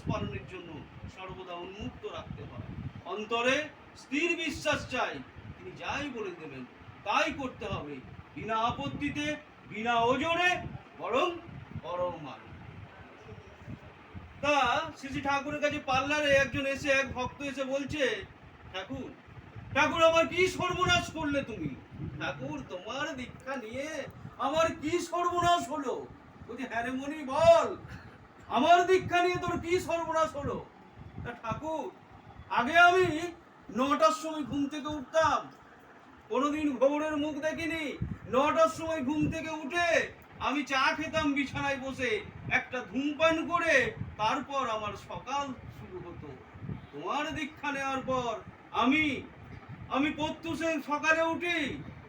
পালনের জন্য সর্বদা উন্মুক্ত রাখতে হয়। অন্তরে স্থির বিশ্বাস চাই, তিনি যাই বলে দেবেন তাই করতে হবে, বিনা আপত্তিতে, বিনা ওজনে, বরং পরম মানে। তা শ্রী ঠাকুরের কাছে পার্লারে একজন এসে, এক ভক্ত এসে বলছে, ঠাকুর ঠাকুর আমার কি সর্বনাশ করলে তুমি? ঠাকুর তোমার দীক্ষা নিয়ে আমার কি সর্বনাশ হলো? বলছে, হ্যাঁ রে মনি বল, আমার দীক্ষা নিয়ে তোর কি সর্বনাশ হলো? ঠাকুর আগে আমি 9টার সময় ঘুম থেকে উঠতাম, কোনোদিন ভোরের মুখ দেখিনি। 9টার সময় ঘুম থেকে উঠে আমি চা খেতাম বিছানায় বসে, একটা ধূমপান করে, তারপর আমার সকাল শুরু হতো। তোমার দীক্ষা নেওয়ার পর আমি প্রত্যুষে সকালে উঠি,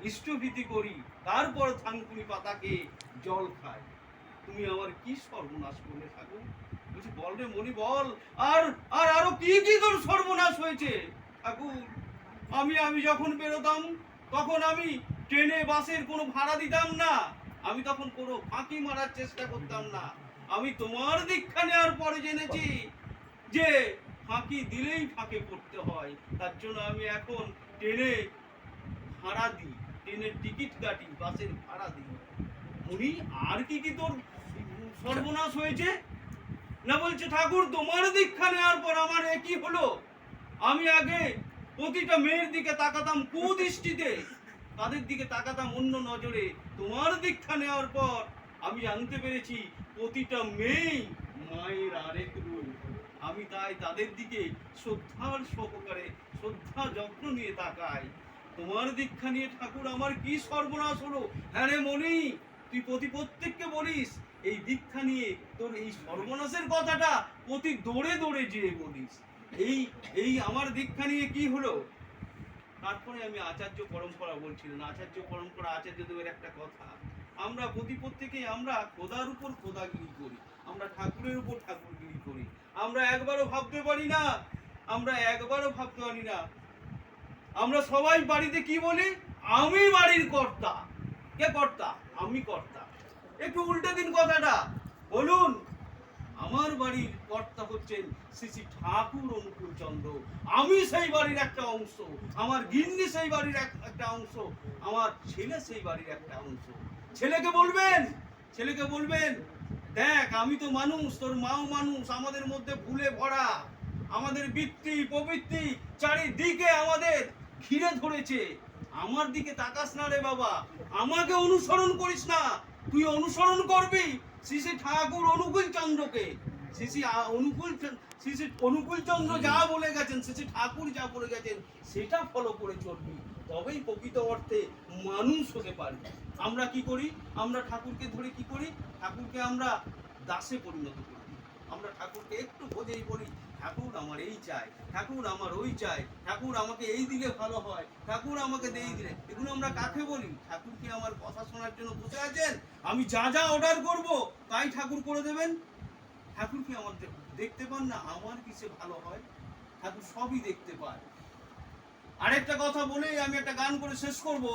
ইষ্টভীতি করি, তারপর থানকুনি পাতাকে জল খাই। তুমি আমার কি সর্বনাশ করলে ঠাকুর? বলছি, বল রে মনি বল, আর আর আরো কি কি তোর সর্বনাশ হয়েছে? ঠাকুর আমি যখন বেরোতাম তখন আমি ট্রেনে বাসের কোনো ভাড়া দিতাম না, আমি তখন কোনো ফাঁকি মারার চেষ্টা করতাম না। আমি তোমার দীক্ষা নেওয়ার পরে জেনেছি যে ফাঁকি দিলেই ফাঁকে পড়তে হয়, তার জন্য আমি এখন ট্রেনে ভাড়া দিই, ট্রেনের টিকিট কাটি, বাসের ভাড়া দিই। উনি আর কি কি তোর সর্বনাশ হয়েছে? না বলছে, ঠাকুর তোমার দীক্ষা নেওয়ার পর আমার একই হলো। আমি আগে প্রতিটা মেয়ের দিকে তাকাতাম কুদৃষ্টিতে, তাদের দিকে তাকাতাম অন্য নজরে। তোমার দীক্ষা নেওয়ার পর আমি জানতে পেরেছি প্রতিটা মেয়েই মায়ের আরেক রূপ। আমি তাই তাদের দিকে শ্রদ্ধার সহকারে, শ্রদ্ধা যত্ন নিয়ে তাকাই। তোমার দীক্ষা নিয়ে ঠাকুর আমার কি সর্বনাশ হলো? হ্যাঁ রে মনি, তুই প্রত্যেককে বলিস এই দীক্ষা নিয়ে তোর এই সর্বনাশের কথাটা প্রতি দৌড়ে দৌড়ে যেয়ে বলিস, এই আমার দীক্ষা নিয়ে কি হলো। তারপরে আমি আচার্য পরম্পরা বলছিলেন, আচার্য পরম্পরা, আচার্যদেবের একটা কথা, আমরা প্রত্যেকেই আমরা খোদার উপর খোদাগিরি করি, আমরা ঠাকুরের উপর ঠাকুরগিরি করি। আমরা একবারও ভাবতে পারি না, আমরা সবাই বাড়িতে কি বলি? আমি বাড়ির কর্তা। কে কর্তা? আমি কর্তা। একটু উল্টে দিন কথাটা, বলুন আমার বাড়ির কর্তা হচ্ছেন শ্রী শ্রী ঠাকুর অনুকূল চন্দ্র। আমি সেই বাড়ির একটা অংশ, আমার গিন্নি সেই বাড়ির একটা অংশ, আমার ছেলে সেই বাড়ির একটা অংশ। ছেলেকে বলবেন দেখ আমি তো মানুষ, তোর মাও মানুষ, আমাদের মধ্যে ভুলে ভরা, আমাদের বৃত্তি প্রবৃত্তি চারিদিকে আমাদের ঘিরে ধরেছে। আমার দিকে তাকাস না রে বাবা, আমাকে অনুসরণ করিস না, তুই অনুসরণ করবি শ্রী শ্রী ঠাকুর অনুকূল চন্দ্রকে। শ্রী শ্রী অনুকূল চন্দ্র যা বলে গেছেন, শ্রী শ্রী ঠাকুর যা বলে গেছেন, সেটা ফলো করে চলবি, তবেই প্রকৃত অর্থে মানুষ হতে পারবি। আমরা কি করি? আমরা ঠাকুরকে ধরে কি করি? ঠাকুরকে আমরা দাসে পরিণত করি। আমরা ঠাকুরকে একটু বোঝেই বলি, ঠাকুর আমার এই চাই, ঠাকুর আমার ওই চাই, ঠাকুর আমাকে এই দিলে ভালো হয়, ঠাকুর আমাকে এই দিলে। এগুলো আমরা কাকে বলি? ঠাকুর কি আমার কথা শোনার জন্য বসে আছেন? আমি যা যা অর্ডার করব তাই ঠাকুর করে দেবেন? ঠাকুর কি আমার দেখতে পান না আমার কিসে ভালো হয়? ঠাকুর সবই দেখতে পায়। আরেকটা কথা বলেই আমি একটা গান করে শেষ করব।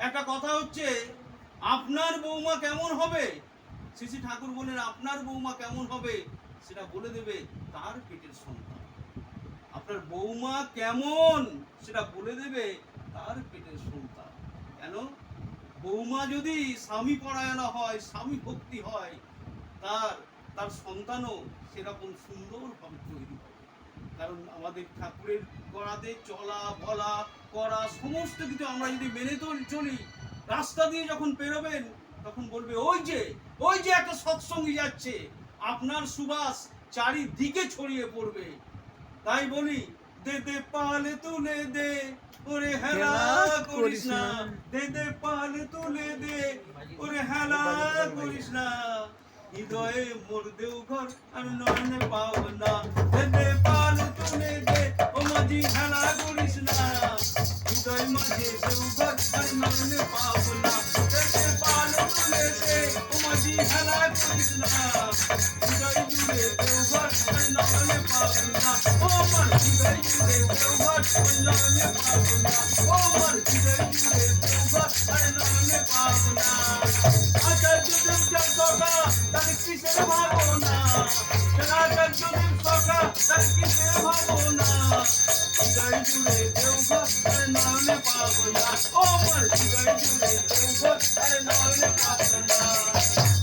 একটা কথা হচ্ছে, আপনার বৌমা কেমন হবে? শ্রী শ্রী ঠাকুর বলেন, আপনার বৌমা কেমন হবে সেটা বলে দেবে তার পেটের সন্তান। আপনার বৌমা কেমন সেটা বলে দেবে তার পেটের সন্তান। কেন? বৌমা যদি স্বামী পরায়ণা হয়, স্বামী ভক্তি হয়, তার সন্তানও সেরকম সুন্দরভাবে তৈরি হবে। কারণ আমাদের ঠাকুরের গড়াতে চলা বলা করা সমস্ত কিছু আমরা যদি মেনে চলি, রাস্তা দিয়ে যখন পেরোবেন তখন বলবে ওই যে একটা সৎসঙ্গী যাচ্ছে, আপনার সুবাস চারিদিকে ছড়িয়ে পড়বে। তাই বলি, দে পালে তুলে দে, ওরে হেলা করিস না, দে পালে তুলে দে, ওরে হেলা করিস না, হৃদয়ে মোর দেওঘর আর নয়নে পাওনা, দে পালে তুলে দে, ও মাঝি হেলা করিস না, হৃদয় মাঝে দেওঘর আর নয়নে পাওনা, দে পালে তুলে দে, ও মাঝি হেলা করিস না, হৃদয় জুড়ে দেওঘর আর নয়নে পাওনা, ও আমার হৃদয় জুড়ে দেওঘর আর নয়নে পাওনা, ও আমার হৃদয় জুড়ে দেওঘর আর নয়নে পাওনা। আচার্য দেব জগৎ তার কিসের ভাবনা, আচার্য দেব জুড়ে দেওঘর আরে নয়নে পাবো না ও আমার হৃদয় জুড়ে দেওঘর আরে নয়নে পাবো না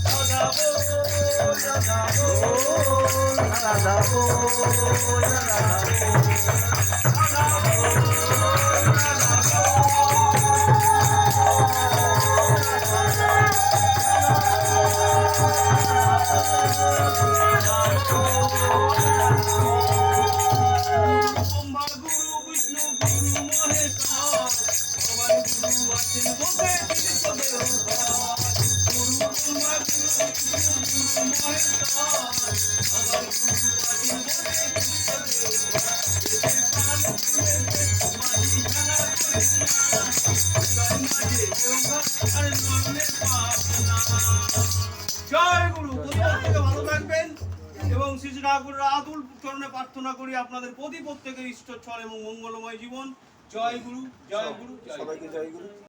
রাধাবো রাধাবো রাধাবো ব্রহ্মা গুরু বিষ্ণু গুরু মহেশ্বর সবার গুরু আছেন বসে তীর্থদেও গুরু ব্রহ্মা গুরু বিষ্ণু গুরু মহেশ্বর সবার গুরু আছেন বসে তীর্থদেও এতে প্রাণ খুলেছে মাঝি খেলা করে না হৃদয় মাঝে দেওঘর আর নয়নে পাবনা। জয় গুরু। প্রত্যেকে ভালো থাকবেন এবং শ্রী শ্রী ঠাকুরের আতুল চরণে প্রার্থনা করি আপনাদের প্রত্যেকের ঈশ্বর ছল এবং মঙ্গলময় জীবন। জয় গুরু, জয় গুরু, জয় গুরু। সবাইকে জয় গুরু।